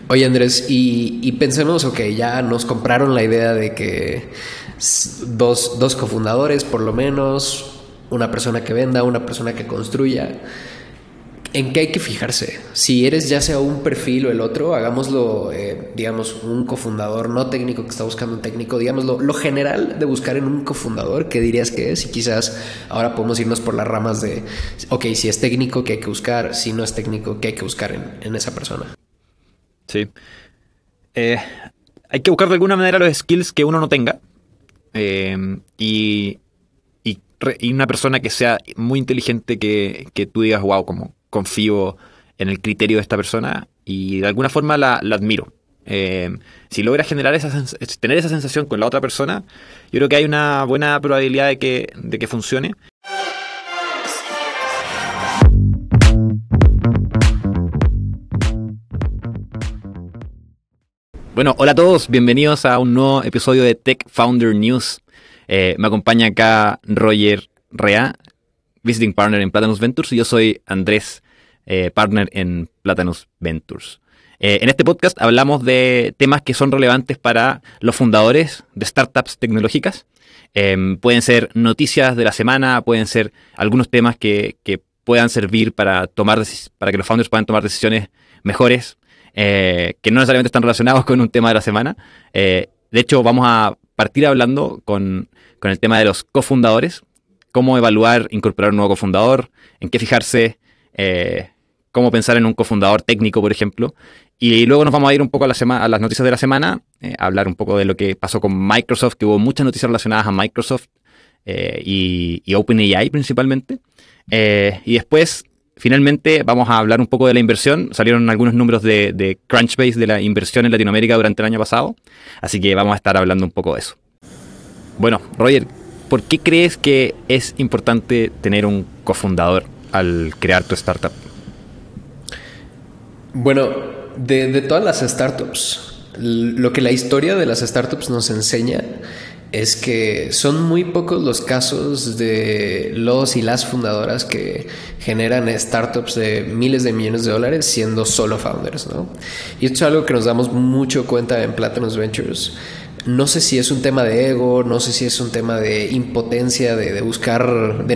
Oye, Andrés, y pensemos, ok, ya nos compraron la idea de que dos cofundadores, por lo menos, una persona que venda, una persona que construya. ¿En qué hay que fijarse? Si eres ya sea un perfil o el otro, hagámoslo, digamos, un cofundador no técnico que está buscando un técnico, digámoslo, lo general de buscar en un cofundador, ¿qué dirías que es? Y quizás ahora podemos irnos por las ramas de, ok, si es técnico, ¿qué hay que buscar? Si no es técnico, ¿qué hay que buscar en esa persona? Sí. Eh, Hay que buscar de alguna manera los skills que uno no tenga. Y, y una persona que sea muy inteligente, que tú digas, wow, como confío en el criterio de esta persona y de alguna forma la admiro. Si logras generar tener esa sensación con la otra persona, yo creo que hay una buena probabilidad de que funcione. Bueno, hola a todos, bienvenidos a un nuevo episodio de Tech Founder News. Me acompaña acá Roger Rea, Visiting Partner en Platanus Ventures, y yo soy Andrés, Partner en Platanus Ventures. En este podcast hablamos de temas que son relevantes para los fundadores de startups tecnológicas. Pueden ser noticias de la semana, pueden ser algunos temas que puedan servir para que los founders puedan tomar decisiones mejores, que no necesariamente están relacionados con un tema de la semana. De hecho, vamos a partir hablando con el tema de los cofundadores, cómo evaluar, incorporar un nuevo cofundador, en qué fijarse, cómo pensar en un cofundador técnico, por ejemplo. Y luego nos vamos a ir un poco a las noticias de la semana, a hablar un poco de lo que pasó con Microsoft, que hubo muchas noticias relacionadas a Microsoft y OpenAI principalmente. Y después, finalmente, vamos a hablar un poco de la inversión. Salieron algunos números de Crunchbase de la inversión en Latinoamérica durante el año pasado, así que vamos a estar hablando un poco de eso. Bueno, Roger, ¿por qué crees que es importante tener un cofundador al crear tu startup? Bueno, de todas las startups, lo que la historia de las startups nos enseña es que son muy pocos los casos de los y las fundadoras que generan startups de miles de millones de dólares siendo solo founders, ¿no? Y esto es algo que nos damos mucho cuenta en Platanus Ventures. No sé si es un tema de ego, no sé si es un tema de impotencia, de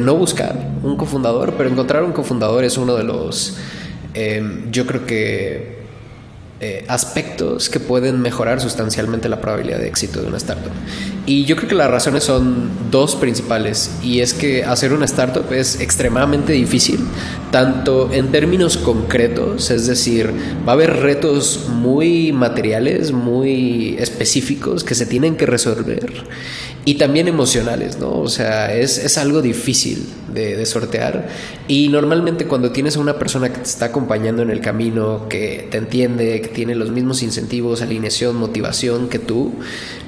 no buscar un cofundador, pero encontrar un cofundador es uno de los, yo creo que aspectos que pueden mejorar sustancialmente la probabilidad de éxito de una startup. Y yo creo que las razones son dos principales, y es que hacer una startup es extremadamente difícil, tanto en términos concretos, es decir, va a haber retos muy materiales, muy específicos que se tienen que resolver, y también emocionales, ¿no? O sea, es algo difícil de sortear, y normalmente cuando tienes a una persona que te está acompañando en el camino, que te entiende, que tiene los mismos incentivos, alineación, motivación que tú,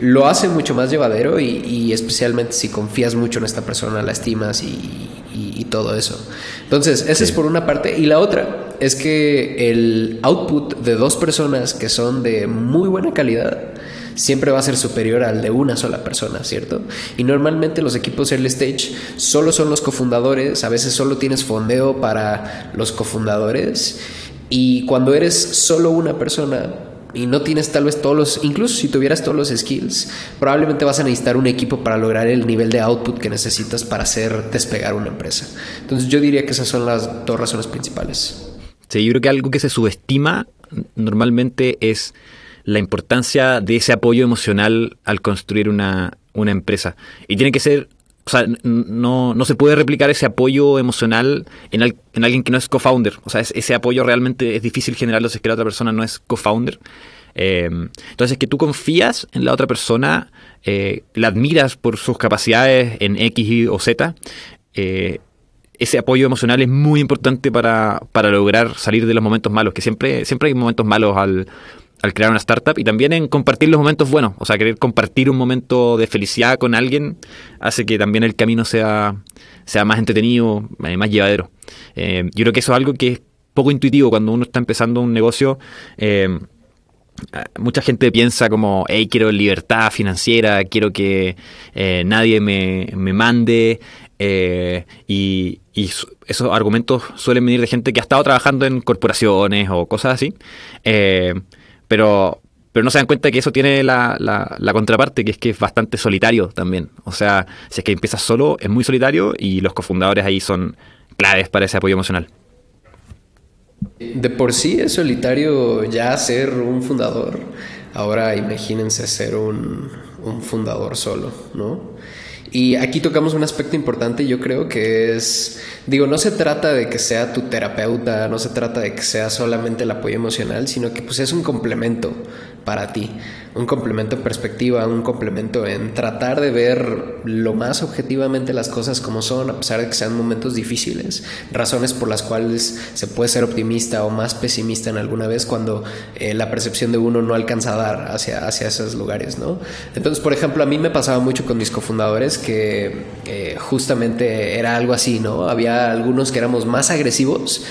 lo hace mucho más llevadero, y especialmente si confías mucho en esta persona, la estimas y todo eso. Entonces, esa es por una parte. Y la otra es que el output de dos personas que son de muy buena calidad siempre va a ser superior al de una sola persona, ¿cierto? Y normalmente los equipos early stage solo son los cofundadores, a veces solo tienes fondeo para los cofundadores, y cuando eres solo una persona y no tienes tal vez incluso si tuvieras todos los skills, probablemente vas a necesitar un equipo para lograr el nivel de output que necesitas para hacer despegar una empresa. Entonces yo diría que esas son las dos razones principales. Sí, yo creo que algo que se subestima normalmente es la importancia de ese apoyo emocional al construir una empresa. Y tiene que ser, o sea, no se puede replicar ese apoyo emocional en alguien que no es co-founder. O sea, ese apoyo realmente es difícil generarlo si es que la otra persona no es co-founder. Entonces, que tú confías en la otra persona, la admiras por sus capacidades en X, Y o Z, ese apoyo emocional es muy importante para lograr salir de los momentos malos, que siempre hay momentos malos al crear una startup, y también en compartir los momentos buenos. O sea, querer compartir un momento de felicidad con alguien hace que también el camino sea más entretenido, más llevadero. Yo creo que eso es algo que es poco intuitivo cuando uno está empezando un negocio. Mucha gente piensa como, hey, quiero libertad financiera, quiero que nadie me mande, y esos argumentos suelen venir de gente que ha estado trabajando en corporaciones o cosas así. pero no se dan cuenta que eso tiene la contraparte, que es bastante solitario también. O sea, si es que empiezas solo, es muy solitario y los cofundadores ahí son claves para ese apoyo emocional. De por sí es solitario ya ser un fundador. Ahora imagínense ser un fundador solo, ¿no? Y aquí tocamos un aspecto importante, yo creo que es, digo, no se trata de que sea tu terapeuta, no se trata de que sea solamente el apoyo emocional, sino que pues es un complemento para ti, un complemento en perspectiva, un complemento en tratar de ver lo más objetivamente las cosas como son, a pesar de que sean momentos difíciles, razones por las cuales se puede ser optimista o más pesimista en alguna vez cuando la percepción de uno no alcanza a dar hacia esos lugares, ¿no? Entonces, por ejemplo, a mí me pasaba mucho con mis cofundadores que justamente era algo así, ¿no? Había algunos que éramos más agresivos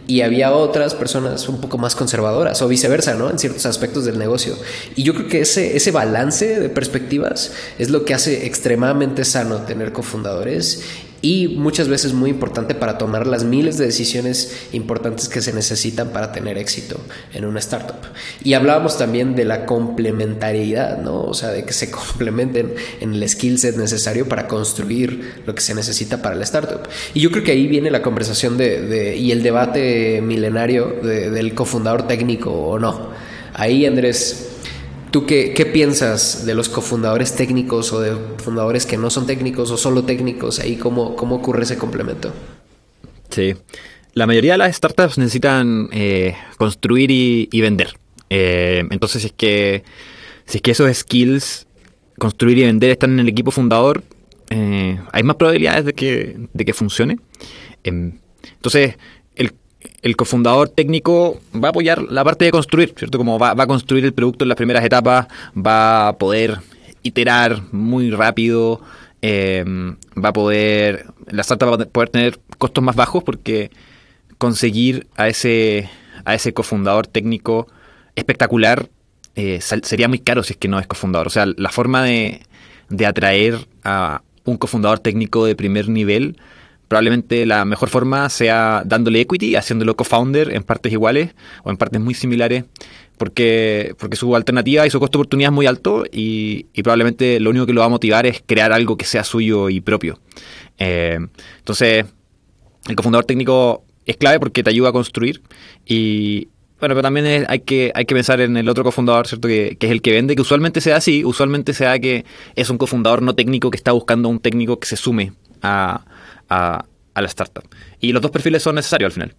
y había otras personas un poco más conservadoras o viceversa, ¿no? En ciertos aspectos del negocio. Y yo creo que ese balance de perspectivas es lo que hace extremadamente sano tener cofundadores y muchas veces muy importante para tomar las miles de decisiones importantes que se necesitan para tener éxito en una startup. Y hablábamos también de la complementariedad, ¿no? O sea, de que se complementen en el skill set necesario para construir lo que se necesita para la startup. Y yo creo que ahí viene la conversación y el debate milenario del cofundador técnico o no. Ahí, Andrés, ¿tú qué piensas de los cofundadores técnicos o de fundadores que no son técnicos o solo técnicos? Ahí, ¿cómo ocurre ese complemento? Sí. La mayoría de las startups necesitan construir y vender. Entonces, si es que esos skills, construir y vender, están en el equipo fundador, hay más probabilidades de que funcione. Entonces, el cofundador técnico va a apoyar la parte de construir, ¿cierto? Como va a construir el producto en las primeras etapas, va a poder iterar muy rápido, la startup va a poder tener costos más bajos porque conseguir a ese cofundador técnico espectacular sería muy caro si es que no es cofundador. O sea, la forma de atraer a un cofundador técnico de primer nivel, probablemente la mejor forma sea dándole equity, haciéndolo co-founder en partes iguales o en partes muy similares, porque su alternativa y su costo de oportunidad es muy alto y probablemente lo único que lo va a motivar es crear algo que sea suyo y propio. Entonces, el cofundador técnico es clave porque te ayuda a construir y bueno, pero también hay que pensar en el otro cofundador, ¿cierto? Que es el que vende, que usualmente se da así, usualmente se da que es un cofundador no técnico que está buscando un técnico que se sume a la startup. Y los dos perfiles son necesarios al final.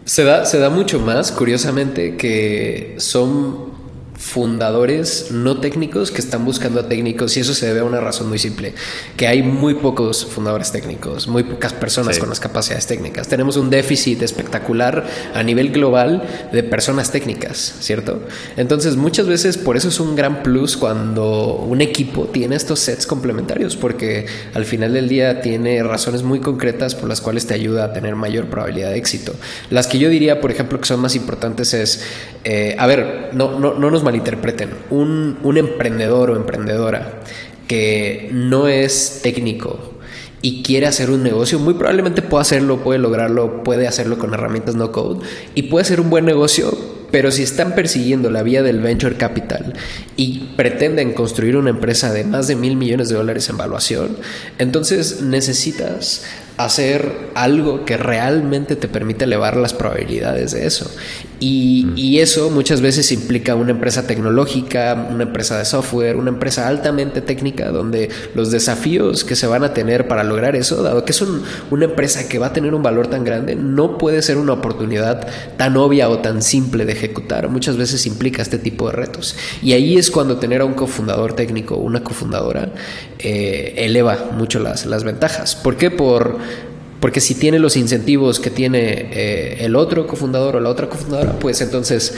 Se da mucho más, curiosamente, que son fundadores no técnicos que están buscando a técnicos y eso se debe a una razón muy simple, que hay muy pocos fundadores técnicos, muy pocas personas con las capacidades técnicas. Tenemos un déficit espectacular a nivel global de personas técnicas, ¿cierto? Entonces muchas veces por eso es un gran plus cuando un equipo tiene estos sets complementarios, porque al final del día tiene razones muy concretas por las cuales te ayuda a tener mayor probabilidad de éxito. Las que yo diría, por ejemplo, que son más importantes es, no nos malinterpreten, un emprendedor o emprendedora que no es técnico y quiere hacer un negocio, muy probablemente puede hacerlo, puede lograrlo, puede hacerlo con herramientas no code y puede ser un buen negocio, pero si están persiguiendo la vía del venture capital y pretenden construir una empresa de más de $1,000 millones en valuación, entonces necesitas hacer algo que realmente te permite elevar las probabilidades de eso. Y eso muchas veces implica una empresa tecnológica, una empresa de software, una empresa altamente técnica, donde los desafíos que se van a tener para lograr eso, dado que es una empresa que va a tener un valor tan grande, no puede ser una oportunidad tan obvia o tan simple de ejecutar. Muchas veces implica este tipo de retos. Y ahí es cuando tener a un cofundador técnico o una cofundadora eleva mucho las ventajas. ¿Por qué? Porque si tiene los incentivos que tiene el otro cofundador o la otra cofundadora, pues entonces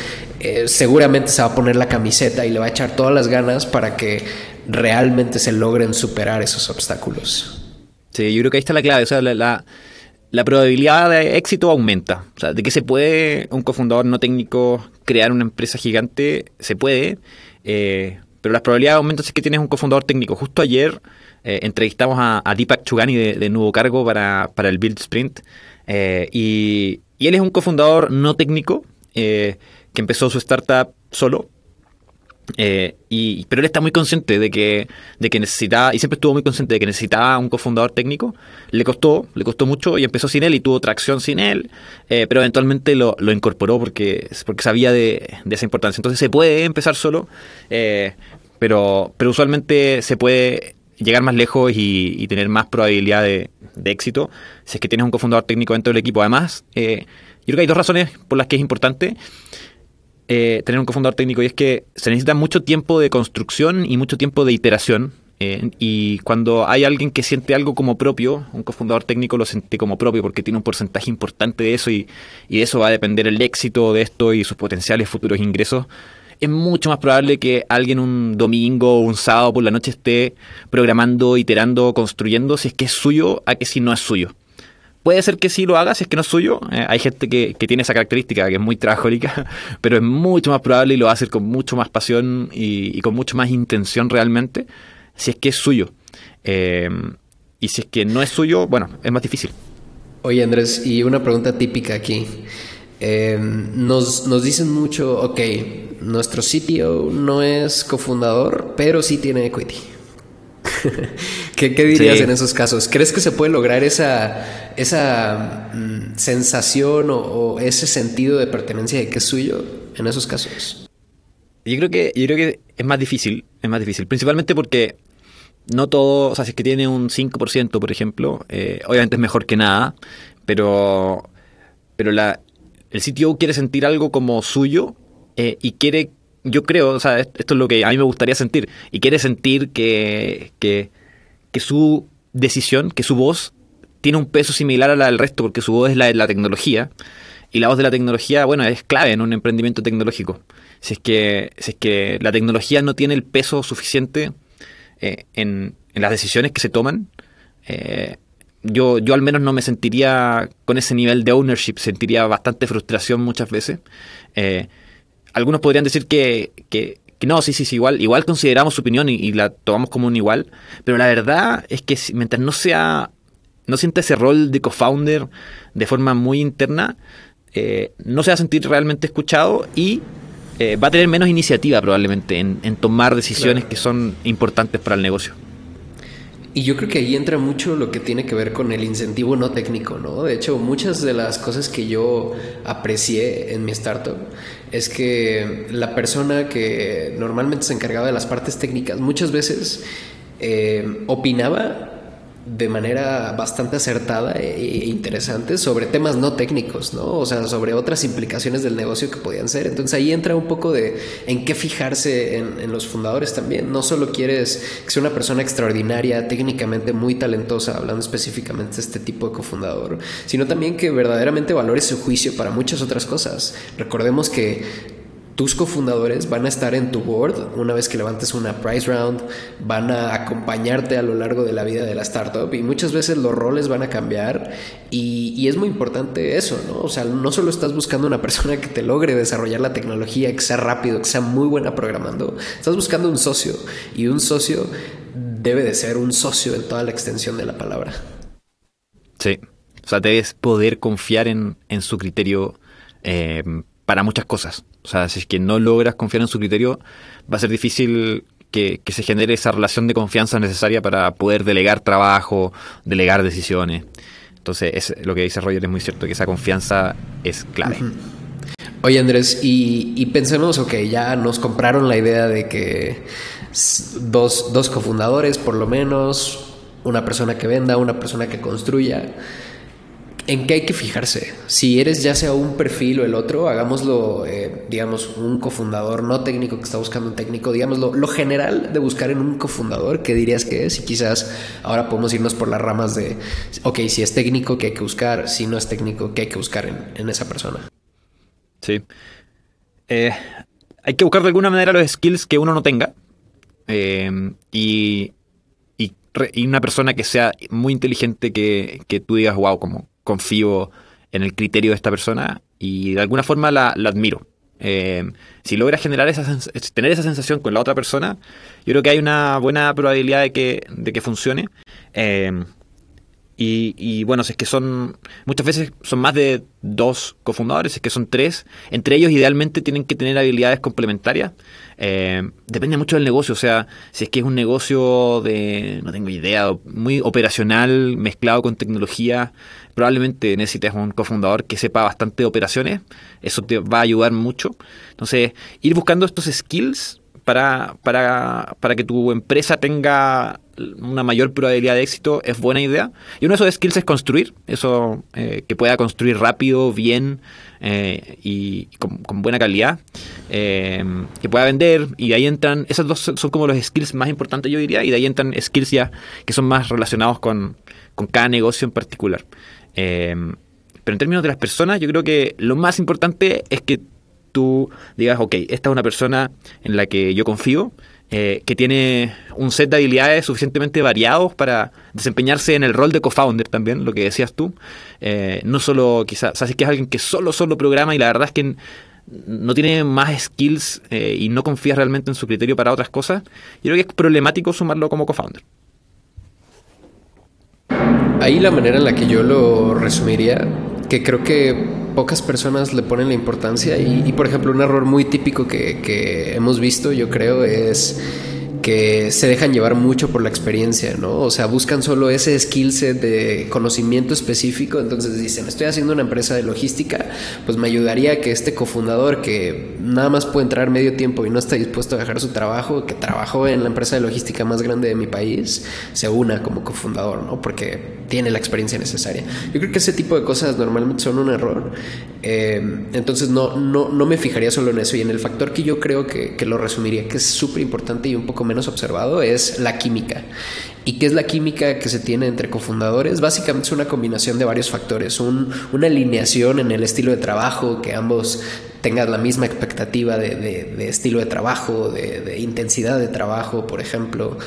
seguramente se va a poner la camiseta y le va a echar todas las ganas para que realmente se logren superar esos obstáculos. Sí, yo creo que ahí está la clave. O sea, la probabilidad de éxito aumenta. O sea, de que se puede un cofundador no técnico crear una empresa gigante, se puede, pero las probabilidades aumentan si es que tienes un cofundador técnico. Justo ayer entrevistamos a Deepak Chugani de nuevo cargo para el Build Sprint y él es un cofundador no técnico que empezó su startup solo. Pero él está muy consciente de que necesitaba, y siempre estuvo muy consciente de que necesitaba un cofundador técnico. Le costó mucho y empezó sin él y tuvo tracción sin él, pero eventualmente lo incorporó porque sabía de esa importancia. Entonces se puede empezar solo, pero usualmente se puede llegar más lejos y tener más probabilidad de éxito si es que tienes un cofundador técnico dentro del equipo. Además, yo creo que hay dos razones por las que es importante tener un cofundador técnico, y es que se necesita mucho tiempo de construcción y mucho tiempo de iteración, y cuando hay alguien que siente algo como propio, un cofundador técnico lo siente como propio porque tiene un porcentaje importante de eso, y de eso va a depender el éxito de esto y sus potenciales futuros ingresos. Es mucho más probable que alguien un domingo o un sábado por la noche esté programando, iterando, construyendo, si es que es suyo, a que si no es suyo. Puede ser que sí lo haga si es que no es suyo. Hay gente que tiene esa característica, que es muy trabajólica, pero es mucho más probable y lo va a hacer con mucho más pasión y con mucho más intención realmente, si es que es suyo. Y si es que no es suyo, bueno, es más difícil. Oye, Andrés, y una pregunta típica aquí. Nos dicen mucho, ok, nuestro CTO no es cofundador, pero sí tiene equity. ¿Qué dirías en esos casos? ¿Crees que se puede lograr esa sensación o ese sentido de pertenencia de que es suyo en esos casos? Yo creo que es más difícil, principalmente porque no todo, o sea, si es que tiene un 5%, por ejemplo, obviamente es mejor que nada, pero el CTO quiere sentir algo como suyo, y quiere, yo creo, o sea, esto es lo que a mí me gustaría sentir, y quiere sentir que su decisión, que su voz tiene un peso similar a la del resto, porque su voz es la de la tecnología, y la voz de la tecnología, bueno, es clave en un emprendimiento tecnológico. Si es que la tecnología no tiene el peso suficiente en las decisiones que se toman, yo al menos no me sentiría con ese nivel de ownership, sentiría bastante frustración muchas veces. Algunos podrían decir que no, sí, igual consideramos su opinión y la tomamos como un igual, pero la verdad es que mientras no sienta ese rol de co-founder de forma muy interna, no se va a sentir realmente escuchado y va a tener menos iniciativa probablemente en tomar decisiones que son importantes para el negocio. Y yo creo que ahí entra mucho lo que tiene que ver con el incentivo no técnico, ¿no? De hecho, muchas de las cosas que yo aprecié en mi startup es que la persona que normalmente se encargaba de las partes técnicas muchas veces opinaba de manera bastante acertada e interesante sobre temas no técnicos, ¿no? O sea, sobre otras implicaciones del negocio que podían ser. Entonces ahí entra un poco de en qué fijarse en los fundadores también. No solo quieres que sea una persona extraordinaria, técnicamente muy talentosa, hablando específicamente de este tipo de cofundador, sino también que verdaderamente valores su juicio para muchas otras cosas. Recordemos que tus cofundadores van a estar en tu board una vez que levantes una price round, van a acompañarte a lo largo de la vida de la startup y muchas veces los roles van a cambiar y es muy importante eso, ¿no? O sea, no solo estás buscando una persona que te logre desarrollar la tecnología, que sea rápido, que sea muy buena programando, estás buscando un socio y un socio debe de ser un socio en toda la extensión de la palabra. Sí, o sea, debes poder confiar en su criterio para muchas cosas. O sea, si es que no logras confiar en su criterio, va a ser difícil que se genere esa relación de confianza necesaria para poder delegar trabajo, delegar decisiones. Entonces, lo que dice Roger es muy cierto, que esa confianza es clave. Uh-huh. Oye, Andrés, y pensemos, ok, ya nos compraron la idea de que dos cofundadores, por lo menos, una persona que venda, una persona que construya. ¿En qué hay que fijarse? Si eres ya sea un perfil o el otro, hagámoslo, digamos, un cofundador no técnico que está buscando un técnico, digamos, lo general de buscar en un cofundador, ¿qué dirías que es? Y quizás ahora podemos irnos por las ramas de, ok, si es técnico, ¿qué hay que buscar? Si no es técnico, ¿qué hay que buscar en esa persona? Sí. Hay que buscar de alguna manera los skills que uno no tenga. Y una persona que sea muy inteligente, que tú digas, wow, como confío en el criterio de esta persona y de alguna forma la admiro. Si logras tener esa sensación con la otra persona, yo creo que hay una buena probabilidad de que funcione. Y bueno, si es que muchas veces son más de 2 cofundadores, si es que son 3, entre ellos idealmente tienen que tener habilidades complementarias. Depende mucho del negocio, o sea, si es que es un negocio no tengo idea, muy operacional, mezclado con tecnología, probablemente necesites un cofundador que sepa bastante de operaciones, eso te va a ayudar mucho. Entonces, ir buscando estos skills para que tu empresa tenga una mayor probabilidad de éxito es buena idea. Y uno de esos skills es construir, eso que pueda construir rápido, bien y con buena calidad, que pueda vender, y de ahí entran, esos 2 son como los skills más importantes, yo diría, y de ahí entran skills ya que son más relacionados con cada negocio en particular. Pero en términos de las personas, yo creo que lo más importante es que tú digas, ok, esta es una persona en la que yo confío, que tiene un set de habilidades suficientemente variados para desempeñarse en el rol de co-founder también, lo que decías tú. No solo quizás, o sea, si es que es alguien que solo programa y la verdad es que no tiene más skills y no confías realmente en su criterio para otras cosas, yo creo que es problemático sumarlo como co-founder. Ahí la manera en la que yo lo resumiría, que creo que pocas personas le ponen la importancia y por ejemplo, un error muy típico que hemos visto, yo creo, es que se dejan llevar mucho por la experiencia, ¿no? O sea, buscan solo ese skill set de conocimiento específico, entonces dicen, estoy haciendo una empresa de logística, pues me ayudaría que este cofundador que nada más puede entrar medio tiempo y no está dispuesto a dejar su trabajo, que trabajó en la empresa de logística más grande de mi país, se una como cofundador, ¿no? Porque tiene la experiencia necesaria. Yo creo que ese tipo de cosas normalmente son un error. Entonces no me fijaría solo en eso, y en el factor que yo creo que lo resumiría, que es súper importante y un poco menos observado, es la química. ¿Y qué es la química que se tiene entre cofundadores? Básicamente es una combinación de varios factores, una alineación en el estilo de trabajo, que ambos tengan la misma expectativa de estilo de trabajo, de intensidad de trabajo, por ejemplo.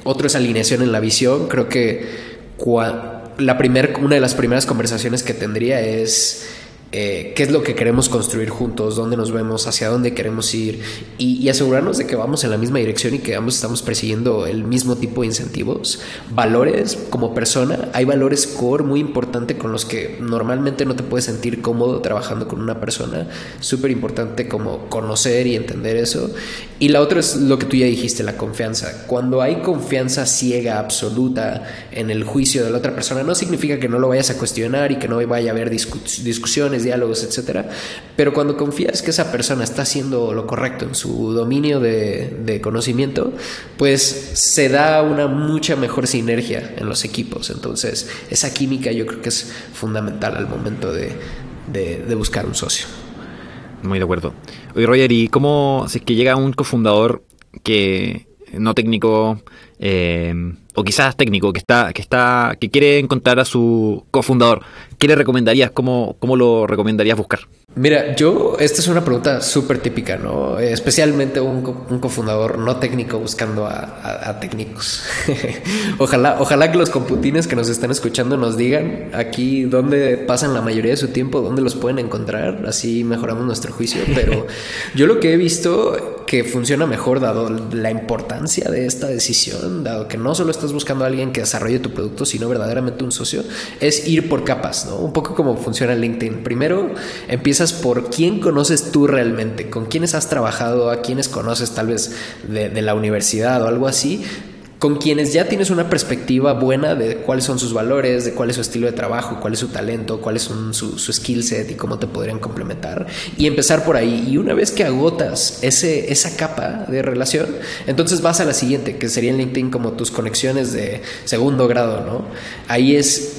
Otro es alineación en la visión. Creo que una de las primeras conversaciones que tendría es qué es lo que queremos construir juntos, dónde nos vemos, hacia dónde queremos ir, y asegurarnos de que vamos en la misma dirección y que ambos estamos persiguiendo el mismo tipo de incentivos. Valores como persona, hay valores core muy importantes con los que normalmente no te puedes sentir cómodo trabajando con una persona, súper importante como conocer y entender eso. Y la otra es lo que tú ya dijiste, la confianza. Cuando hay confianza ciega, absoluta en el juicio de la otra persona, no significa que no lo vayas a cuestionar y que no vaya a haber discusiones, diálogos, etcétera, pero cuando confías que esa persona está haciendo lo correcto en su dominio de conocimiento, pues se da una mucha mejor sinergia en los equipos. Entonces esa química yo creo que es fundamental al momento de buscar un socio. Muy de acuerdo. Oye, Roger, ¿y cómo, si es que llega un cofundador que no técnico, o quizás técnico, que quiere encontrar a su cofundador, ¿qué le recomendarías? ¿Cómo lo recomendarías buscar? Mira, esta es una pregunta súper típica, ¿no? Especialmente un cofundador no técnico buscando a técnicos. Ojalá que los computines que nos están escuchando nos digan aquí dónde pasan la mayoría de su tiempo, dónde los pueden encontrar, así mejoramos nuestro juicio. Pero yo lo que he visto que funciona mejor, dado la importancia de esta decisión, dado que no solo estás buscando a alguien que desarrolle tu producto, sino verdaderamente un socio, es ir por capas, ¿no? Un poco como funciona LinkedIn. Primero empiezas por quién conoces tú realmente, con quiénes has trabajado, a quiénes conoces tal vez de la universidad o algo así, con quienes ya tienes una perspectiva buena de cuáles son sus valores, de cuál es su estilo de trabajo, cuál es su talento, cuál es su skill set y cómo te podrían complementar, y empezar por ahí. Y una vez que agotas esa capa de relación, entonces vas a la siguiente, que sería en LinkedIn como tus conexiones de segundo grado, ¿no? Ahí es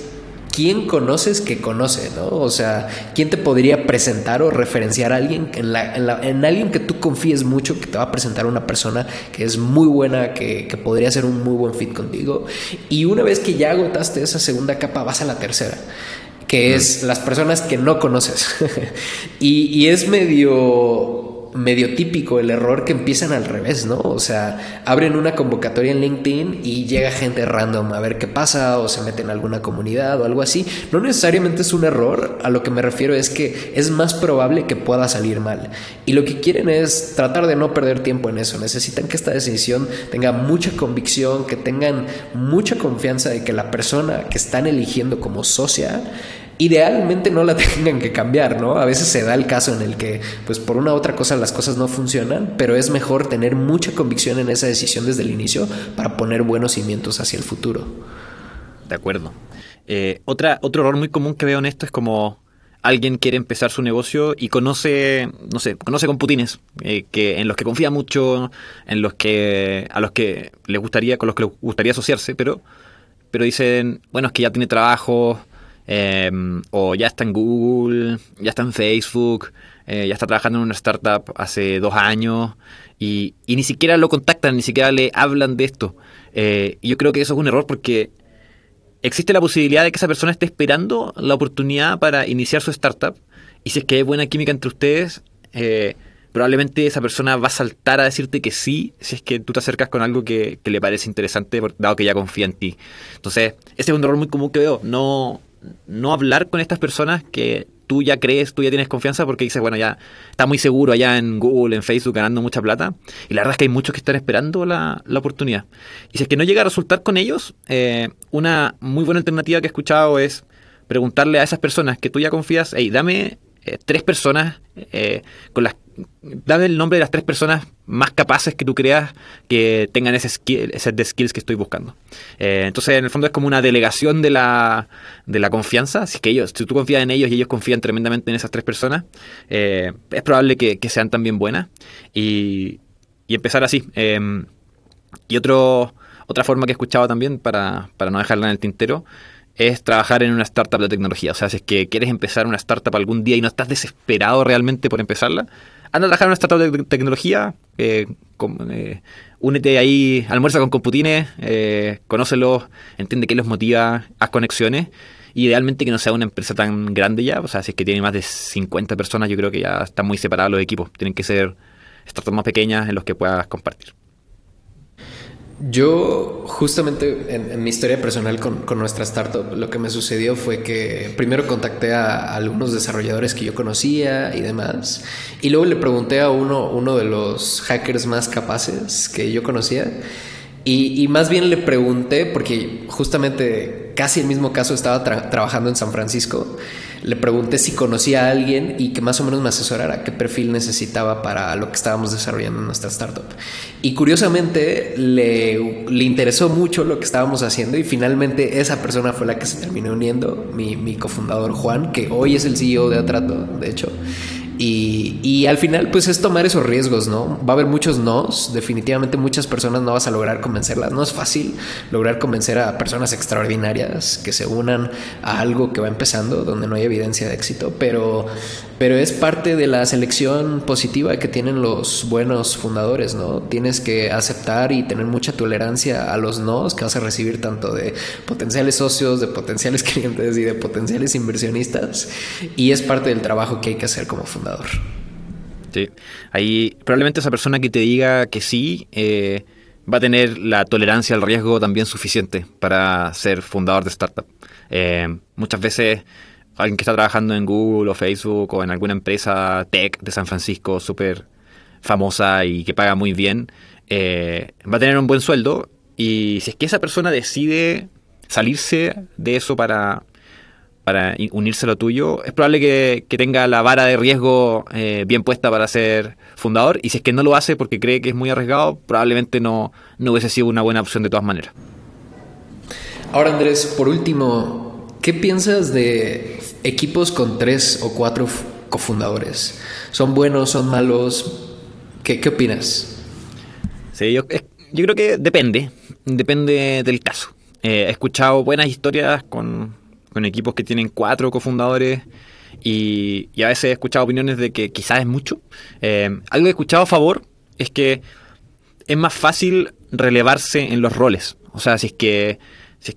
¿quién conoces que conoce, ¿no? O sea, ¿quién te podría presentar o referenciar a alguien en alguien que tú confíes mucho, que te va a presentar a una persona que es muy buena, que podría ser un muy buen fit contigo? Y una vez que ya agotaste esa segunda capa, vas a la tercera, que es las personas que no conoces. y es medio medio típico el error que empiezan al revés, ¿no? O sea, abren una convocatoria en LinkedIn y llega gente random a ver qué pasa o se mete en alguna comunidad o algo así. No necesariamente es un error, a lo que me refiero es que es más probable que pueda salir mal. Y lo que quieren es tratar de no perder tiempo en eso. Necesitan que esta decisión tenga mucha convicción, que tengan mucha confianza de que la persona que están eligiendo como socia idealmente no la tengan que cambiar, ¿no? A veces se da el caso en el que, pues por una u otra cosa las cosas no funcionan, pero es mejor tener mucha convicción en esa decisión desde el inicio para poner buenos cimientos hacia el futuro. De acuerdo. Otro error muy común que veo en esto es como alguien quiere empezar su negocio y conoce computines en los que confía mucho, con los que les gustaría asociarse, pero dicen, bueno, es que ya tiene trabajo, o ya está en Google, ya está en Facebook, ya está trabajando en una startup hace 2 años y ni siquiera lo contactan, ni siquiera le hablan de esto. Y yo creo que eso es un error porque existe la posibilidad de que esa persona esté esperando la oportunidad para iniciar su startup y si es que hay buena química entre ustedes, probablemente esa persona va a saltar a decirte que sí si es que tú te acercas con algo que le parece interesante, dado que ya confía en ti. Entonces, ese es un error muy común que veo. No hablar con estas personas que tú ya tienes confianza porque dices, bueno, ya está muy seguro allá en Google, en Facebook, ganando mucha plata. Y la verdad es que hay muchos que están esperando la oportunidad. Y si es que no llega a resultar con ellos, una muy buena alternativa que he escuchado es preguntarle a esas personas que tú ya confías, hey, dame 3 personas dame el nombre de las 3 personas más capaces que tú creas que tengan ese set de skills que estoy buscando. Entonces, en el fondo es como una delegación de la confianza. Si tú confías en ellos y ellos confían tremendamente en esas 3 personas, es probable que sean también buenas y empezar así. Y otra forma que he escuchado también para no dejarla en el tintero es trabajar en una startup de tecnología. O sea, si es que quieres empezar una startup algún día y no estás desesperado realmente por empezarla, anda a trabajar en una startup de tecnología, únete ahí, almuerza con computines, conócelos, entiende qué los motiva, haz conexiones. Y idealmente que no sea una empresa tan grande ya. O sea, si es que tiene más de 50 personas, yo creo que ya están muy separados los equipos. Tienen que ser startups más pequeñas en los que puedas compartir. Yo justamente en mi historia personal con nuestra startup, lo que me sucedió fue que primero contacté a algunos desarrolladores que yo conocía y demás, y luego le pregunté a uno de los hackers más capaces que yo conocía, y más bien le pregunté, porque justamente casi el mismo caso estaba trabajando en San Francisco. Le pregunté si conocía a alguien y que más o menos me asesorara qué perfil necesitaba para lo que estábamos desarrollando en nuestra startup. Y curiosamente le interesó mucho lo que estábamos haciendo y finalmente esa persona fue la que se terminó uniendo, mi cofundador Juan, que hoy es el CEO de Atrato, de hecho. Y al final pues es tomar esos riesgos, ¿no? Va a haber muchos nos, definitivamente muchas personas no vas a lograr convencerlas, no es fácil lograr convencer a personas extraordinarias que se unan a algo que va empezando donde no hay evidencia de éxito, pero es parte de la selección positiva que tienen los buenos fundadores, ¿no? Tienes que aceptar y tener mucha tolerancia a los nos que vas a recibir tanto de potenciales socios, de potenciales clientes y de potenciales inversionistas, y es parte del trabajo que hay que hacer como fundador. Sí, ahí probablemente esa persona que te diga que sí va a tener la tolerancia al riesgo también suficiente para ser fundador de startup. Muchas veces alguien que está trabajando en Google o Facebook o en alguna empresa tech de San Francisco súper famosa y que paga muy bien, va a tener un buen sueldo, y si es que esa persona decide salirse de eso para unirse a lo tuyo, es probable que tenga la vara de riesgo bien puesta para ser fundador, y si es que no lo hace porque cree que es muy arriesgado, probablemente no hubiese sido una buena opción de todas maneras. Ahora, Andrés, por último, ¿qué piensas de equipos con 3 o 4 cofundadores? ¿Son buenos, son malos? ¿Qué opinas? Sí, yo creo que depende del caso. He escuchado buenas historias con equipos que tienen 4 cofundadores y a veces he escuchado opiniones de que quizás es mucho. Algo que he escuchado a favor es que es más fácil relevarse en los roles. O sea, si es que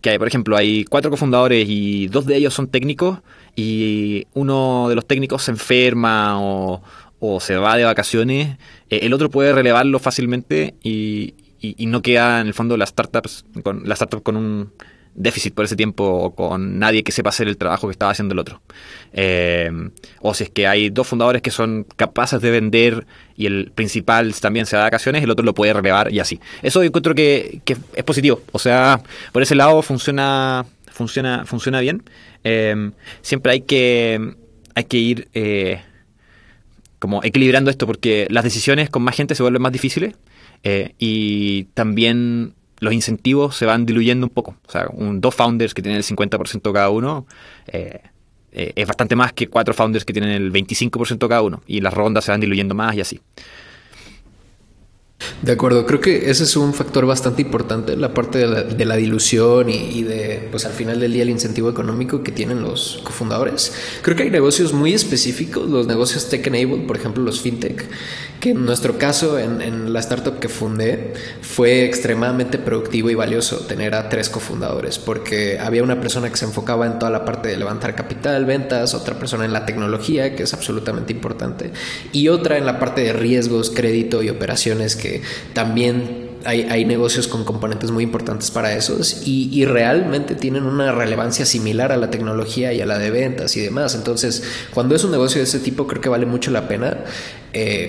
hay, por ejemplo, hay 4 cofundadores y 2 de ellos son técnicos y uno de los técnicos se enferma o o se va de vacaciones, el otro puede relevarlo fácilmente y no queda en el fondo la startup con un déficit por ese tiempo o con nadie que sepa hacer el trabajo que estaba haciendo el otro. O si es que hay dos fundadores que son capaces de vender y el principal también se va de vacaciones, el otro lo puede relevar y así. Eso yo encuentro que es positivo. O sea, por ese lado funciona bien. Siempre hay que ir como equilibrando esto, porque las decisiones con más gente se vuelven más difíciles y también los incentivos se van diluyendo un poco. O sea, dos founders que tienen el 50% cada uno es bastante más que 4 founders que tienen el 25% cada uno, y las rondas se van diluyendo más y así. De acuerdo, creo que ese es un factor bastante importante, la parte de la dilución y de, pues al final del día, el incentivo económico que tienen los cofundadores. Creo que hay negocios muy específicos, los negocios tech-enabled, por ejemplo los fintech, que en nuestro caso, en la startup que fundé, fue extremadamente productivo y valioso tener a 3 cofundadores, porque había una persona que se enfocaba en toda la parte de levantar capital, ventas, otra persona en la tecnología, que es absolutamente importante, y otra en la parte de riesgos, crédito y operaciones, que también hay negocios con componentes muy importantes para esos y realmente tienen una relevancia similar a la tecnología y a la de ventas y demás. Entonces, cuando es un negocio de ese tipo, creo que vale mucho la pena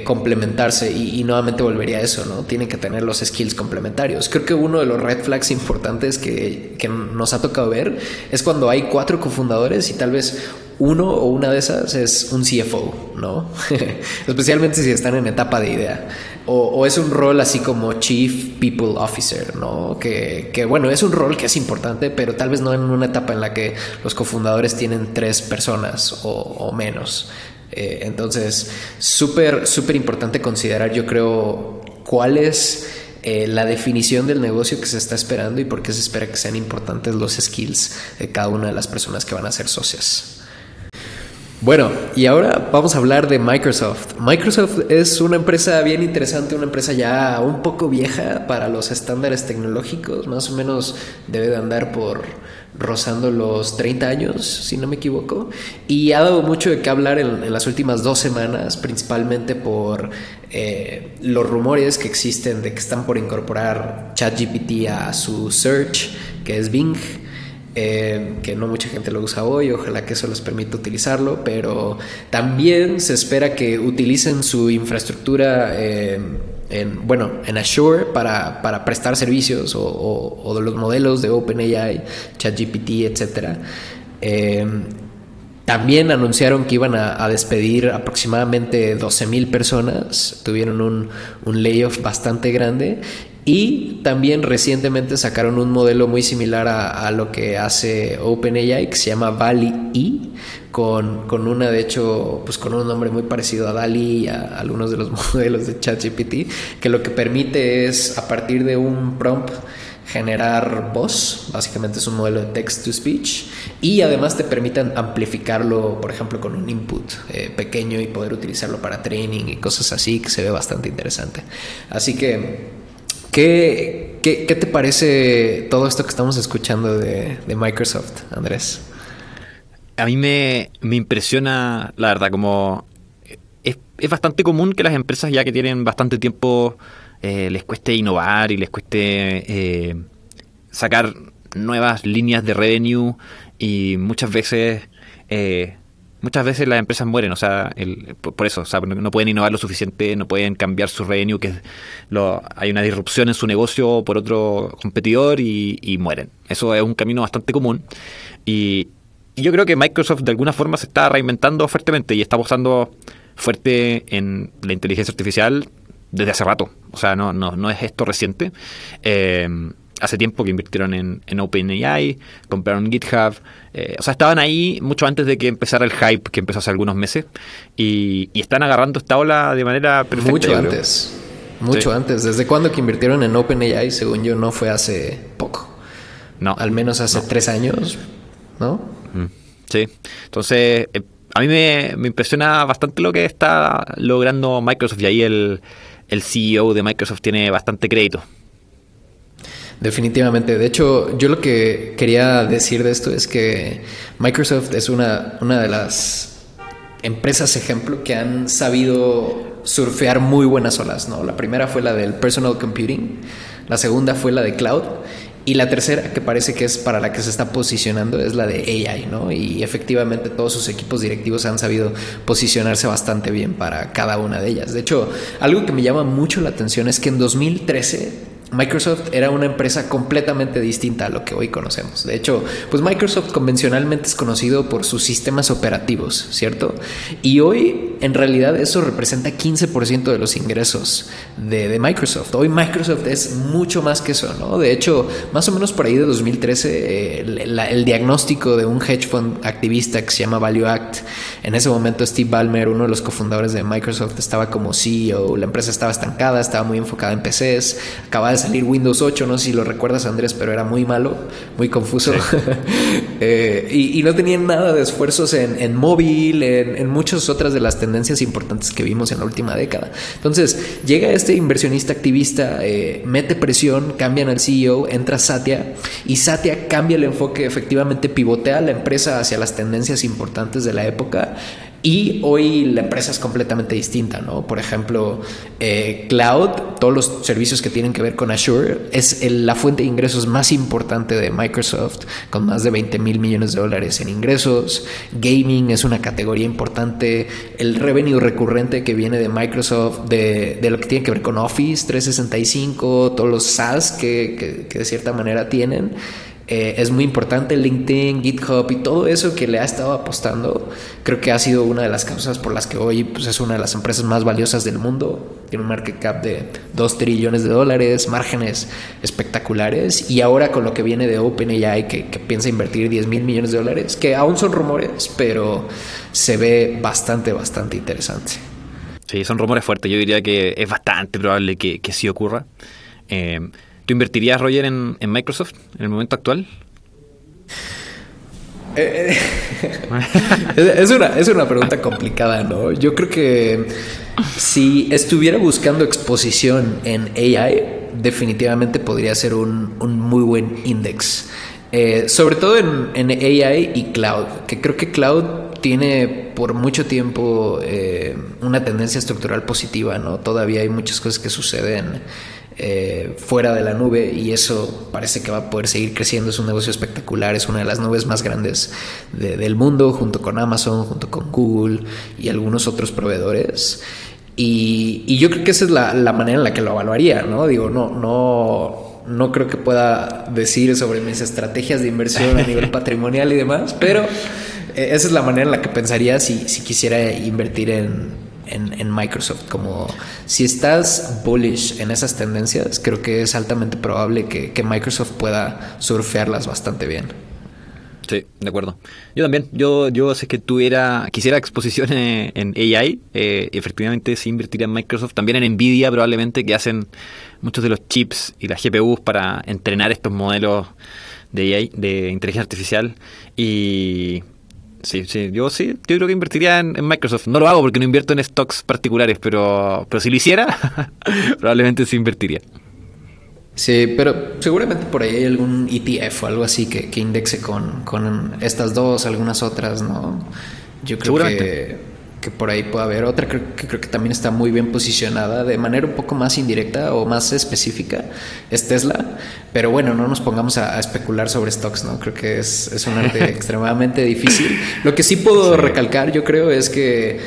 complementarse y nuevamente volvería a eso, ¿no? Tienen que tener los skills complementarios. Creo que uno de los red flags importantes que nos ha tocado ver es cuando hay 4 cofundadores y tal vez uno o una de esas es un CFO, ¿no? Especialmente si están en etapa de idea. O es un rol así como Chief People Officer, ¿no? Que bueno, es un rol que es importante, pero tal vez no en una etapa en la que los cofundadores tienen 3 personas o menos. Entonces, súper importante considerar, yo creo, cuál es la definición del negocio que se está esperando y por qué se espera que sean importantes los skills de cada una de las personas que van a ser socias. Bueno, y ahora vamos a hablar de Microsoft. Microsoft es una empresa bien interesante, una empresa ya un poco vieja para los estándares tecnológicos, más o menos debe de andar rozando los 30 años, si no me equivoco, y ha dado mucho de qué hablar en las últimas 2 semanas, principalmente por los rumores que existen de que están por incorporar ChatGPT a su search, que es Bing. Que no mucha gente lo usa hoy, ojalá que eso les permita utilizarlo, pero también se espera que utilicen su infraestructura en Azure para prestar servicios o de los modelos de OpenAI, ChatGPT, etc. También anunciaron que iban a despedir aproximadamente 12,000 personas, tuvieron un layoff bastante grande. Y también recientemente sacaron un modelo muy similar a lo que hace OpenAI, que se llama DALL-E, con una, de hecho, pues con un nombre muy parecido a DALL-E y a algunos de los modelos de ChatGPT, que lo que permite es, a partir de un prompt, generar voz. Básicamente es un modelo de text to speech, y además te permiten amplificarlo, por ejemplo, con un input pequeño y poder utilizarlo para training y cosas así, que se ve bastante interesante. Así que ¿Qué te parece todo esto que estamos escuchando de Microsoft, Andrés? A mí me impresiona, la verdad, como es bastante común que las empresas ya que tienen bastante tiempo les cueste innovar y les cueste sacar nuevas líneas de revenue, y muchas veces las empresas mueren, o sea, por eso, o sea, no pueden innovar lo suficiente, no pueden cambiar su revenue, hay una disrupción en su negocio por otro competidor y mueren. Eso es un camino bastante común, y yo creo que Microsoft de alguna forma se está reinventando fuertemente y está apostando fuerte en la inteligencia artificial desde hace rato. O sea, no es esto reciente. Hace tiempo que invirtieron en OpenAI, compraron GitHub. O sea, estaban ahí mucho antes de que empezara el hype que empezó hace algunos meses. Y están agarrando esta ola de manera perfecta. Mucho antes. ¿Desde cuándo que invirtieron en OpenAI? Según yo, no fue hace poco. No. Al menos hace 3 años, ¿no? Sí. Entonces, a mí me impresiona bastante lo que está logrando Microsoft. Y ahí el CEO de Microsoft tiene bastante crédito. Definitivamente. De hecho, yo lo que quería decir de esto es que Microsoft es una de las empresas ejemplo que han sabido surfear muy buenas olas, ¿no? La primera fue la del personal computing, la segunda fue la de cloud, y la tercera, que parece que es para la que se está posicionando, es la de AI, ¿no? Y efectivamente todos sus equipos directivos han sabido posicionarse bastante bien para cada una de ellas. De hecho, algo que me llama mucho la atención es que en 2013 Microsoft era una empresa completamente distinta a lo que hoy conocemos. De hecho, pues Microsoft convencionalmente es conocido por sus sistemas operativos, ¿cierto? Y hoy, en realidad, eso representa 15% de los ingresos de Microsoft. Hoy Microsoft es mucho más que eso, ¿no? De hecho, más o menos por ahí de 2013, el diagnóstico de un hedge fund activista que se llama Value Act, en ese momento Steve Ballmer, uno de los cofundadores de Microsoft, estaba como CEO, la empresa estaba estancada, estaba muy enfocada en PCs, acababa de salir Windows 8, no sé si lo recuerdas, Andrés, pero era muy malo, muy confuso. Sí. Y no tenían nada de esfuerzos en móvil, en muchas otras de las tendencias importantes que vimos en la última década. Entonces, llega este inversionista activista, mete presión, cambian al CEO, entra Satya, y Satya cambia el enfoque, efectivamente pivotea la empresa hacia las tendencias importantes de la época. Y hoy la empresa es completamente distinta, ¿no? Por ejemplo, Cloud, todos los servicios que tienen que ver con Azure, es la fuente de ingresos más importante de Microsoft, con más de $20 mil millones en ingresos. Gaming es una categoría importante. El revenue recurrente que viene de Microsoft, de lo que tiene que ver con Office 365, todos los SaaS que de cierta manera tienen. Es muy importante. LinkedIn, GitHub y todo eso que le ha estado apostando, creo que ha sido una de las causas por las que hoy pues, es una de las empresas más valiosas del mundo. Tiene un market cap de $2 trillones, márgenes espectaculares, y ahora con lo que viene de OpenAI que piensa invertir $10 mil millones, que aún son rumores, pero se ve bastante interesante. Sí, son rumores fuertes. Yo diría que es bastante probable que sí ocurra. ¿Tú invertirías, Roger, en Microsoft en el momento actual? Es una pregunta complicada, ¿no? Yo creo que si estuviera buscando exposición en AI, definitivamente podría ser un muy buen index. Sobre todo en AI y Cloud, que creo que Cloud tiene por mucho tiempo una tendencia estructural positiva, ¿no? Todavía hay muchas cosas que suceden fuera de la nube, y eso parece que va a poder seguir creciendo. Es un negocio espectacular, es una de las nubes más grandes del mundo, junto con Amazon, junto con Google y algunos otros proveedores. Y yo creo que esa es la manera en la que lo evaluaría, ¿no? Digo, no creo que pueda decir sobre mis estrategias de inversión a nivel patrimonial y demás, pero esa es la manera en la que pensaría si quisiera invertir en Microsoft. Como si estás bullish en esas tendencias, creo que es altamente probable que Microsoft pueda surfearlas bastante bien. Sí, de acuerdo. Yo también. Yo si es que quisiera exposición en AI, efectivamente sí invertiría en Microsoft. También en Nvidia probablemente, que hacen muchos de los chips y las GPUs para entrenar estos modelos de AI, de inteligencia artificial. Y sí, yo creo que invertiría en Microsoft. No lo hago porque no invierto en stocks particulares, pero si lo hiciera, probablemente sí invertiría. Sí, pero seguramente por ahí hay algún ETF o algo así que indexe con estas dos, algunas otras, ¿no? Yo creo que por ahí puede haber otra. Creo que también está muy bien posicionada de manera un poco más indirecta o más específica, es Tesla. Pero bueno, no nos pongamos a especular sobre stocks, ¿no? Creo que es un arte extremadamente difícil. Lo que sí puedo recalcar, yo creo, es que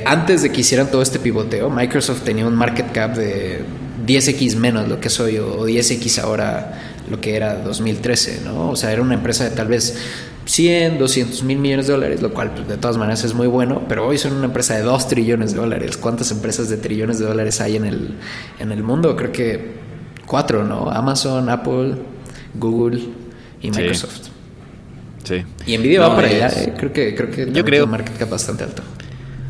antes de que hicieran todo este pivoteo, Microsoft tenía un market cap de 10x menos lo que es hoy, o 10x ahora lo que era 2013, ¿no? O sea, era una empresa de tal vez 100, 200 mil millones de dólares, lo cual pues, de todas maneras es muy bueno, pero hoy son una empresa de 2 trillones de dólares. ¿Cuántas empresas de trillones de dólares hay en el mundo? Creo que 4, ¿no? Amazon, Apple, Google y Microsoft. Sí. Y Nvidia va para allá, creo que yo creo un market cap bastante alto.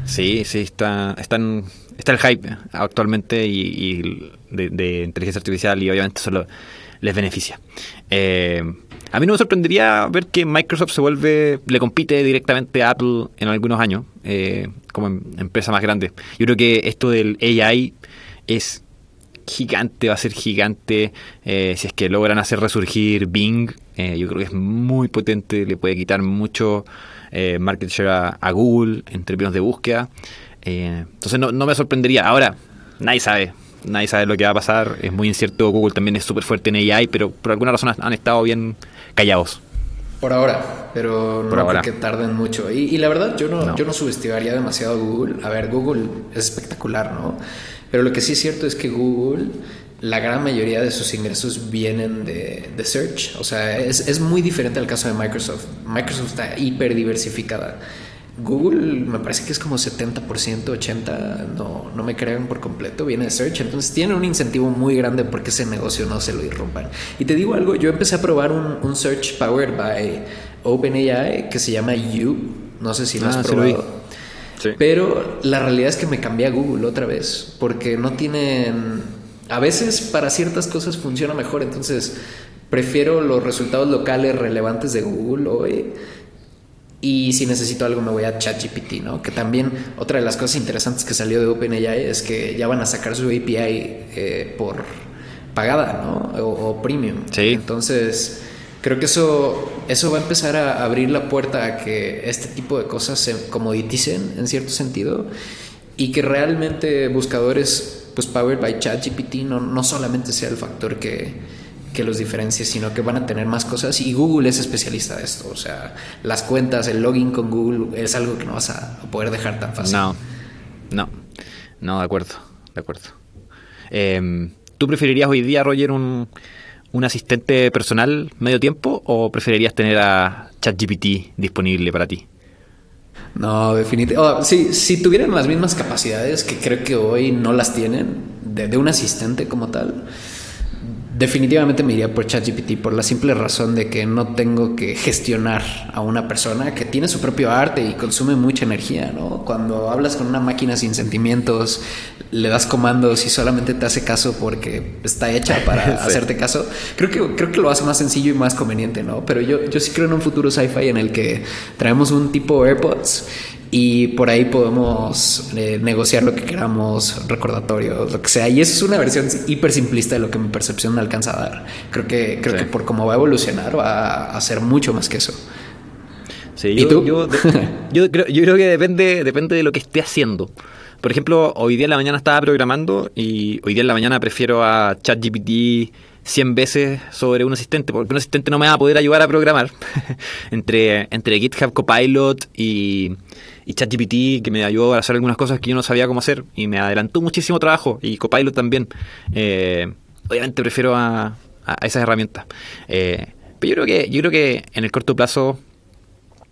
Sí, está el hype actualmente y de inteligencia artificial, y obviamente eso les beneficia. A mí no me sorprendería ver que Microsoft le compite directamente a Apple en algunos años, como empresa más grande. Yo creo que esto del AI es gigante, va a ser gigante. Si es que logran hacer resurgir Bing, yo creo que es muy potente, le puede quitar mucho market share a Google en términos de búsqueda. Entonces no me sorprendería. Ahora, nadie sabe lo que va a pasar. Es muy incierto. Google también es súper fuerte en AI, pero por alguna razón han estado bien callados. Por ahora, pero no creo que tarden mucho. Y la verdad, yo no subestimaría demasiado a Google. A ver, Google es espectacular, ¿no? Pero lo que sí es cierto es que Google, la gran mayoría de sus ingresos vienen de search. O sea, es muy diferente al caso de Microsoft. Microsoft está hiper diversificada. Google me parece que es como 70%, 80%, no me crean por completo, viene de search. Entonces tiene un incentivo muy grande porque ese negocio no se lo irrumpan. Y te digo algo, yo empecé a probar un search powered by OpenAI que se llama You. No sé si lo has probado. Sí. Pero la realidad es que me cambié a Google otra vez porque no tienen... A veces para ciertas cosas funciona mejor, entonces prefiero los resultados locales relevantes de Google hoy. Y si necesito algo me voy a ChatGPT, ¿no? Que también otra de las cosas interesantes que salió de OpenAI es que ya van a sacar su API por pagada, ¿no? O premium. Sí. Entonces creo que eso va a empezar a abrir la puerta a que este tipo de cosas se comoditicen en cierto sentido y que realmente buscadores pues powered by ChatGPT no solamente sea el factor que los diferencie, sino que van a tener más cosas y Google es especialista de esto. O sea, las cuentas, el login con Google es algo que no vas a poder dejar tan fácil. No, de acuerdo. ¿Tú preferirías hoy día, Roger, un asistente personal medio tiempo o preferirías tener a ChatGPT disponible para ti? No, definitivamente. Si tuvieran las mismas capacidades que creo que hoy no las tienen de un asistente como tal, definitivamente me iría por ChatGPT por la simple razón de que no tengo que gestionar a una persona que tiene su propio arte y consume mucha energía, ¿no? Cuando hablas con una máquina sin sentimientos, le das comandos y solamente te hace caso porque está hecha para sí. hacerte caso, creo que lo hace más sencillo y más conveniente, ¿no? Pero yo sí creo en un futuro sci-fi en el que traemos un tipo AirPods y por ahí podemos negociar lo que queramos, recordatorios, lo que sea. Y eso es una versión hiper simplista de lo que mi percepción me alcanza a dar. Creo que por cómo va a evolucionar va a ser mucho más que eso. Sí, ¿Y tú? Yo creo que depende de lo que esté haciendo. Por ejemplo, hoy día en la mañana estaba programando y hoy día en la mañana prefiero a ChatGPT 100 veces sobre un asistente, porque un asistente no me va a poder ayudar a programar. entre GitHub Copilot y ChatGPT, que me ayudó a hacer algunas cosas que yo no sabía cómo hacer y me adelantó muchísimo trabajo, y Copilot también. Obviamente prefiero a esas herramientas. Pero yo creo que en el corto plazo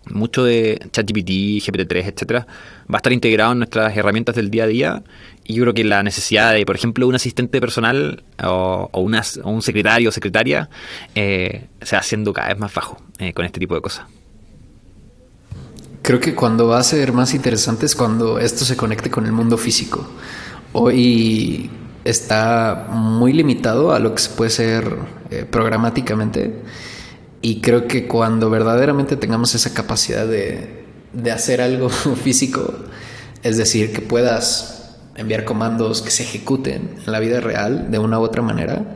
mucho de ChatGPT, GPT-3, etcétera, va a estar integrado en nuestras herramientas del día a día. Y yo creo que la necesidad de, por ejemplo, un asistente personal o un secretario o secretaria se va haciendo cada vez más bajo con este tipo de cosas. Creo que cuando va a ser más interesante es cuando esto se conecte con el mundo físico. Hoy está muy limitado a lo que se puede hacer programáticamente. Y creo que cuando verdaderamente tengamos esa capacidad de hacer algo físico, es decir, que puedas enviar comandos que se ejecuten en la vida real de una u otra manera,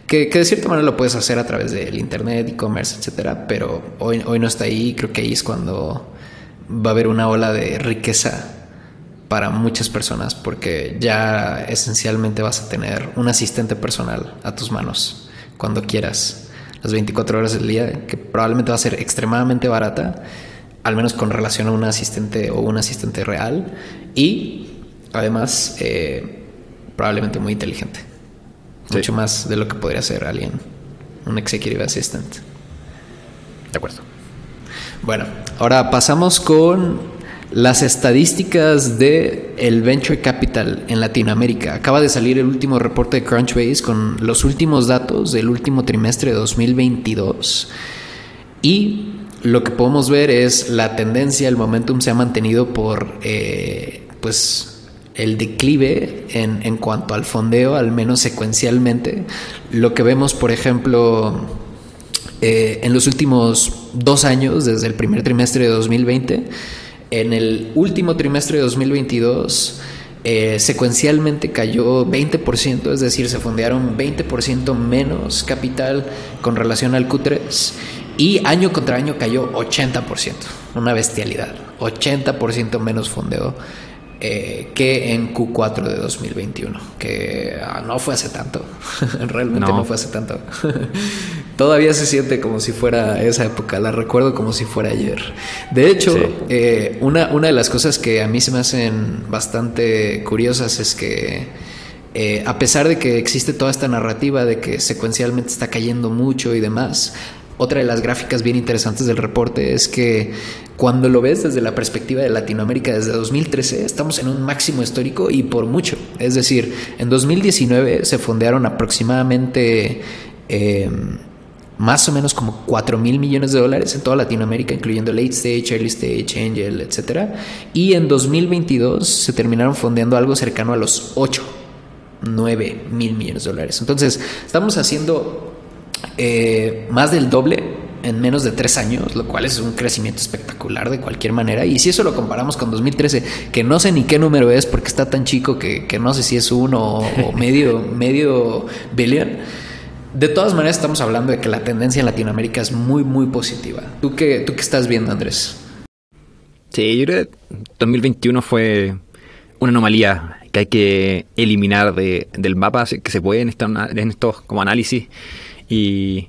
que de cierta manera lo puedes hacer a través del internet, e-commerce, etcétera, pero hoy no está ahí. Creo que ahí es cuando va a haber una ola de riqueza para muchas personas, porque ya esencialmente vas a tener un asistente personal a tus manos cuando quieras, las 24 horas del día, que probablemente va a ser extremadamente barata, al menos con relación a un asistente o un asistente real, y además probablemente muy inteligente. Sí. Mucho más de lo que podría ser alguien, un executive assistant. De acuerdo. Bueno, ahora pasamos con las estadísticas de el Venture Capital en Latinoamérica. Acaba de salir el último reporte de Crunchbase con los últimos datos del último trimestre de 2022. Y lo que podemos ver es la tendencia, el momentum se ha mantenido por pues el declive en cuanto al fondeo, al menos secuencialmente. Lo que vemos, por ejemplo, en los últimos 2 años, desde el primer trimestre de 2020, en el último trimestre de 2022, secuencialmente cayó 20%, es decir, se fondearon 20% menos capital con relación al Q3. Y año contra año cayó 80%, una bestialidad, 80% menos fondeo que en Q4 de 2021, que no fue hace tanto, realmente no fue hace tanto. Todavía se siente como si fuera esa época, la recuerdo como si fuera ayer. De hecho, sí. Una de las cosas que a mí se me hacen bastante curiosas es que a pesar de que existe toda esta narrativa de que secuencialmente está cayendo mucho y demás, otra de las gráficas bien interesantes del reporte es que cuando lo ves desde la perspectiva de Latinoamérica desde 2013, estamos en un máximo histórico y por mucho. Es decir, en 2019 se fondearon aproximadamente más o menos como $4,000 millones en toda Latinoamérica, incluyendo late stage, early stage, angel, etc. Y en 2022 se terminaron fondeando algo cercano a los 9,000 millones de dólares. Entonces, estamos haciendo más del doble en menos de 3 años, lo cual es un crecimiento espectacular de cualquier manera. Y si eso lo comparamos con 2013, que no sé ni qué número es porque está tan chico que no sé si es 1 o medio billón. De todas maneras estamos hablando de que la tendencia en Latinoamérica es muy, muy positiva. ¿Tú qué estás viendo, Andrés? Sí, yo creo que 2021 fue una anomalía que hay que eliminar del mapa, que se puede en estos como análisis. Y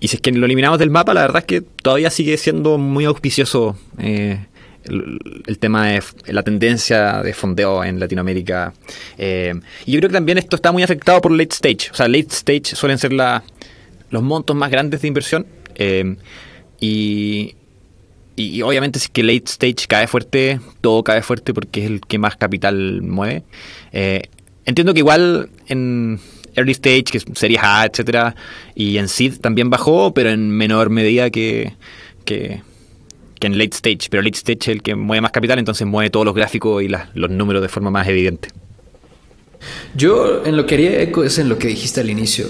si es que lo eliminamos del mapa, la verdad es que todavía sigue siendo muy auspicioso el tema de la tendencia de fondeo en Latinoamérica. Y yo creo que también esto está muy afectado por late stage. O sea, late stage suelen ser los montos más grandes de inversión. Y obviamente si es que late stage cae fuerte, todo cae fuerte porque es el que más capital mueve. Entiendo que igual en early stage, que es Series A, etcétera, y en seed también bajó, pero en menor medida que en late stage. Pero late stage es el que mueve más capital, entonces mueve todos los gráficos y los números de forma más evidente. Yo en lo que haría eco es en lo que dijiste al inicio,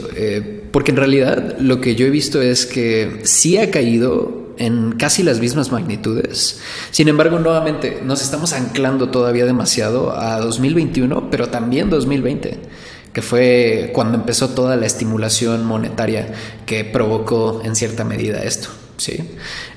porque en realidad lo que yo he visto es que sí ha caído en casi las mismas magnitudes. Sin embargo, nuevamente nos estamos anclando todavía demasiado a 2021, pero también 2020, que fue cuando empezó toda la estimulación monetaria que provocó en cierta medida esto. Sí.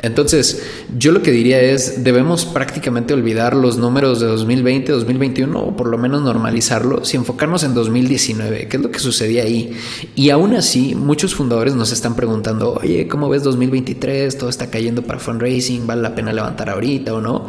Entonces, yo lo que diría es, debemos prácticamente olvidar los números de 2020, 2021, o por lo menos normalizarlos y enfocarnos en 2019, qué es lo que sucedía ahí. Y aún así, muchos fundadores nos están preguntando, oye, ¿cómo ves 2023? Todo está cayendo para fundraising, ¿vale la pena levantar ahorita o no?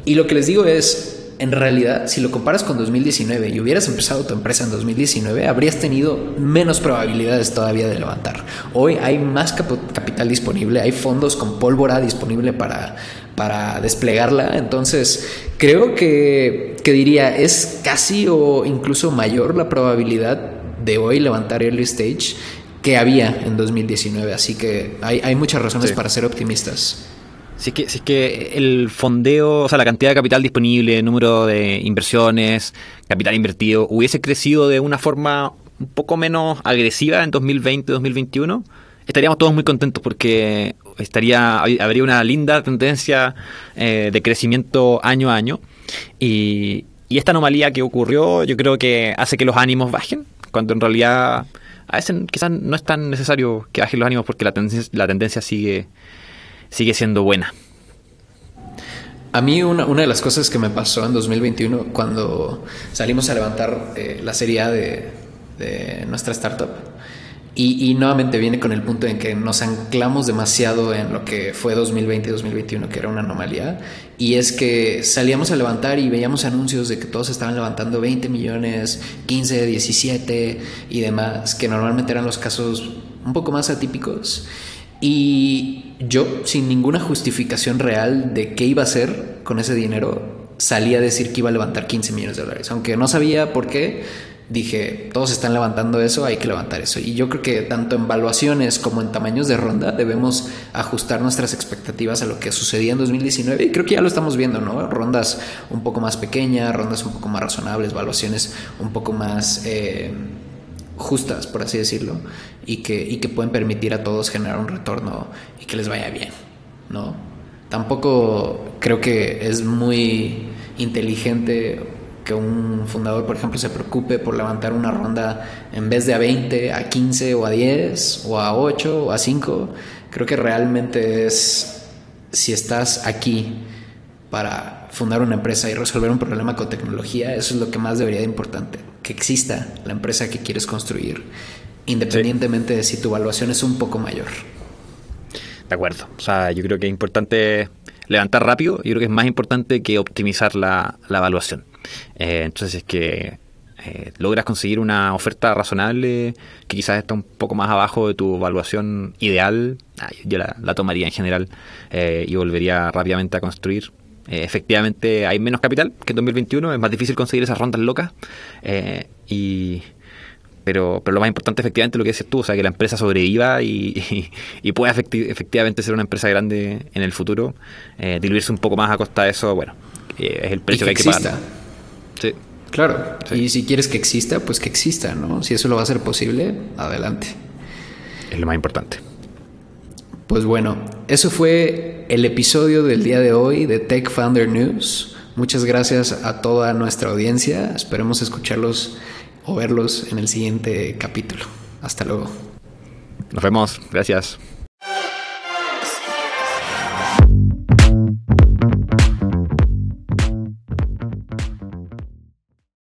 Y lo que les digo es, en realidad, si lo comparas con 2019 y hubieras empezado tu empresa en 2019, habrías tenido menos probabilidades todavía de levantar. Hoy hay más capital disponible, hay fondos con pólvora disponible para desplegarla. Entonces, creo que diría, es casi o incluso mayor la probabilidad de hoy levantar early stage que había en 2019. Así que hay muchas razones para ser optimistas. Si es que el fondeo, o sea, la cantidad de capital disponible, el número de inversiones, capital invertido, hubiese crecido de una forma un poco menos agresiva en 2020, 2021, estaríamos todos muy contentos porque habría una linda tendencia de crecimiento año a año. Y esta anomalía que ocurrió, yo creo que hace que los ánimos bajen, cuando en realidad a veces quizás no es tan necesario que bajen los ánimos porque la tendencia sigue siendo buena. A mí una de las cosas que me pasó en 2021 cuando salimos a levantar la serie A de nuestra startup y nuevamente viene con el punto en que nos anclamos demasiado en lo que fue 2020 y 2021, que era una anomalía, y es que salíamos a levantar y veíamos anuncios de que todos estaban levantando 20 millones, 15, 17 y demás, que normalmente eran los casos un poco más atípicos. Y yo, sin ninguna justificación real de qué iba a hacer con ese dinero, salí a decir que iba a levantar 15 millones de dólares. Aunque no sabía por qué, dije, todos están levantando eso, hay que levantar eso. Y yo creo que tanto en valuaciones como en tamaños de ronda debemos ajustar nuestras expectativas a lo que sucedía en 2019. Y creo que ya lo estamos viendo, ¿no? Rondas un poco más pequeñas, rondas un poco más razonables, valuaciones un poco más justas, por así decirlo, y que pueden permitir a todos generar un retorno y que les vaya bien, ¿no? Tampoco creo que es muy inteligente que un fundador, por ejemplo, se preocupe por levantar una ronda en vez de a 20, a 15 o a 10 o a 8 o a 5, Creo que realmente es, si estás aquí para fundar una empresa y resolver un problema con tecnología, eso es lo que más debería de importante, que exista la empresa que quieres construir, independientemente de si tu evaluación es un poco mayor. De acuerdo. O sea, yo creo que es importante levantar rápido. Yo creo que es más importante que optimizar la evaluación. Entonces, es que logras conseguir una oferta razonable que quizás está un poco más abajo de tu evaluación ideal, yo la tomaría en general y volvería rápidamente a construir. Efectivamente hay menos capital que en 2021, es más difícil conseguir esas rondas locas, pero lo más importante efectivamente es lo que dices tú, o sea, que la empresa sobreviva y pueda efectivamente ser una empresa grande en el futuro. Diluirse un poco más a costa de eso, bueno, es el precio que hay que pagar. Sí. Claro, sí. Y si quieres que exista, pues que exista, ¿no? Si eso lo va a hacer posible, adelante. Es lo más importante. Pues bueno, eso fue el episodio del día de hoy de Tech Founder News. Muchas gracias a toda nuestra audiencia. Esperemos escucharlos o verlos en el siguiente capítulo. Hasta luego. Nos vemos. Gracias.